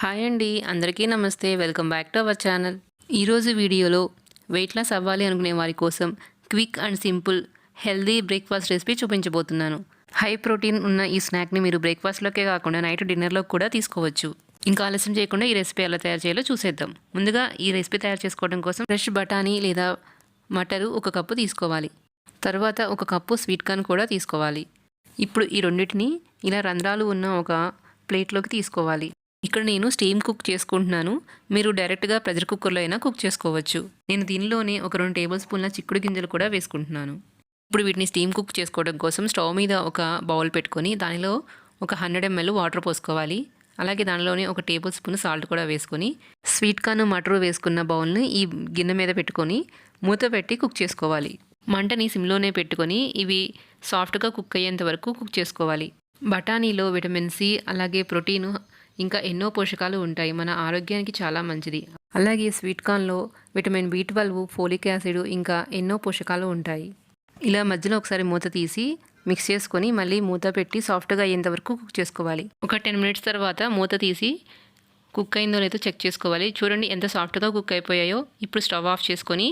Hi అండి, అందరికీ నమస్తే. Welcome back to our channel. ఈరోజు వీడియోలో వెయిట్ లాస్ అవ్వాలి అనుకునే వారి కోసం quick and simple healthy breakfast recipe చూపించబోతున్నాను. హై ప్రోటీన్ ఉన్న ఈ స్నాక్ని మీరు బ్రేక్ఫాస్ట్లోకే కాకుండా నైట్ డిన్నర్లో కూడా తీసుకోవచ్చు. ఇంకా ఆలస్యం చేయకుండా ఈ రెసిపీ ఎలా తయారు చేయాలో చూసేద్దాం. ముందుగా ఈ రెసిపీ తయారు చేసుకోవడం కోసం ఫ్రెష్ బఠానీ లేదా మటరు 1 కప్పు తీసుకోవాలి. తర్వాత 1 కప్పు స్వీట్ కార్న్ కూడా తీసుకోవాలి. ఇప్పుడు ఈ రెండింటిని ఇలా రంధ్రాలు ఉన్న ఒక ప్లేట్లోకి తీసుకోవాలి. ఇక్కడ నేను స్టీమ్ కుక్ చేసుకుంటున్నాను. మీరు డైరెక్ట్గా ప్రెషర్ కుక్కర్లో అయినా కుక్ చేసుకోవచ్చు. నేను దీనిలోనే ఒక 2 టేబుల్ స్పూన్ల చిక్కుడు గింజలు కూడా వేసుకుంటున్నాను. ఇప్పుడు వీటిని స్టీమ్ కుక్ చేసుకోవడం కోసం స్టవ్ మీద ఒక బౌల్ పెట్టుకొని దానిలో ఒక 100 ml వాటర్ పోసుకోవాలి. అలాగే దానిలోనే 1 టేబుల్ స్పూన్ సాల్ట్ కూడా వేసుకొని స్వీట్ కార్న్ మటరు వేసుకున్న బౌల్ని ఈ గిన్నె మీద పెట్టుకొని మూత పెట్టి కుక్ చేసుకోవాలి. మంటని సిమ్లోనే పెట్టుకొని ఇవి సాఫ్ట్గా కుక్ అయ్యేంత వరకు కుక్ చేసుకోవాలి. బఠానీలో విటమిన్ సి అలాగే ప్రోటీను ఇంకా ఎన్నో పోషకాలు ఉంటాయి. మన ఆరోగ్యానికి చాలా మంచిది. అలాగే స్వీట్ కార్న్లో విటమిన్ B12, ఫోలిక్ యాసిడ్ ఇంకా ఎన్నో పోషకాలు ఉంటాయి. ఇలా మధ్యలో ఒకసారి మూత తీసి మిక్స్ చేసుకొని మళ్ళీ మూత పెట్టి సాఫ్ట్గా అయ్యేంత వరకు కుక్ చేసుకోవాలి. ఒక 10 minutes తర్వాత మూత తీసి కుక్ అయిందో లేదో చెక్ చేసుకోవాలి. చూడండి ఎంత సాఫ్ట్గా కుక్ అయిపోయాయో. ఇప్పుడు స్టవ్ ఆఫ్ చేసుకొని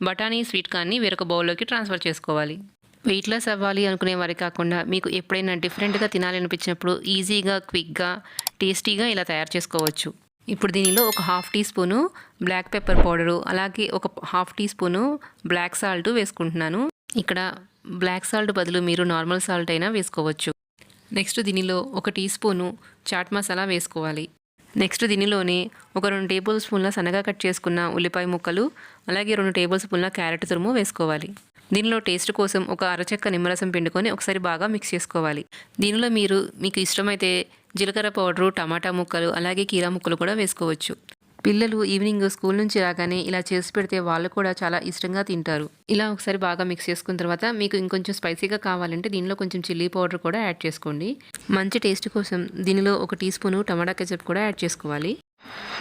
బఠానీ స్వీట్ కార్న్ని వేరొక బౌల్లోకి ట్రాన్స్ఫర్ చేసుకోవాలి. వెయిట్ లాస్ అవ్వాలి అనుకునే వారి కాకుండా మీకు ఎప్పుడైనా డిఫరెంట్గా తినాలనిపించినప్పుడు ఈజీగా, క్విక్గా, టేస్టీగా ఇలా తయారు చేసుకోవచ్చు. ఇప్పుడు దీనిలో ఒక 1/2 teaspoon black pepper powder అలాగే ఒక 1/2 టీ స్పూను బ్లాక్ సాల్ట్ వేసుకుంటున్నాను. ఇక్కడ బ్లాక్ సాల్ట్ బదులు మీరు నార్మల్ సాల్ట్ అయినా వేసుకోవచ్చు. నెక్స్ట్ దీనిలో 1 టీ స్పూను చాట్ మసాలా వేసుకోవాలి. నెక్స్ట్ దీనిలోనే ఒక 2 టేబుల్ స్పూన్ల సన్నగా కట్ చేసుకున్న ఉల్లిపాయ ముక్కలు అలాగే 2 టేబుల్ స్పూన్ల క్యారెట్ తురుము వేసుకోవాలి. దీనిలో టేస్ట్ కోసం ఒక అరచెక్క నిమ్మరసం పిండుకొని ఒకసారి బాగా మిక్స్ చేసుకోవాలి. దీనిలో మీకు ఇష్టమైతే జీలకర్ర పౌడరు, టమాటా ముక్కలు అలాగే కీరా ముక్కలు కూడా వేసుకోవచ్చు. పిల్లలు ఈవినింగ్ స్కూల్ నుంచి రాగానే ఇలా చేసి పెడితే వాళ్ళు కూడా చాలా ఇష్టంగా తింటారు. ఇలా ఒకసారి బాగా మిక్స్ చేసుకున్న తర్వాత మీకు ఇంకొంచెం స్పైసీగా కావాలంటే దీనిలో కొంచెం చిల్లీ పౌడర్ కూడా యాడ్ చేసుకోండి. మంచి టేస్ట్ కోసం దీనిలో 1 టీ స్పూను టమాటా కెచప్ కూడా యాడ్ చేసుకోవాలి.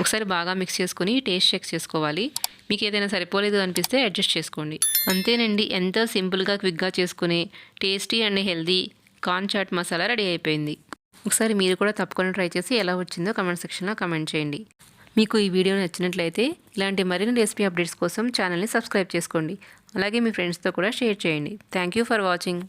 ఒకసారి బాగా మిక్స్ చేసుకొని టేస్ట్ చెక్ చేసుకోవాలి. మీకు ఏదైనా సరిపోలేదు అనిపిస్తే అడ్జస్ట్ చేసుకోండి. అంతేనండి, ఎంతో సింపుల్గా క్విక్గా చేసుకునే tasty and healthy corn chaat masala ready అయిపోయింది. ఒకసారి మీరు కూడా తప్పకుండా ట్రై చేసి ఎలా వచ్చిందో కమెంట్ సెక్షన్లో కమెంట్ చేయండి. మీకు ఈ వీడియో నచ్చినట్లయితే ఇలాంటి మరిన్ని రెసిపీ అప్డేట్స్ కోసం ఛానల్ని సబ్స్క్రైబ్ చేసుకోండి. అలాగే మీ ఫ్రెండ్స్తో కూడా షేర్ చేయండి. Thank you for watching.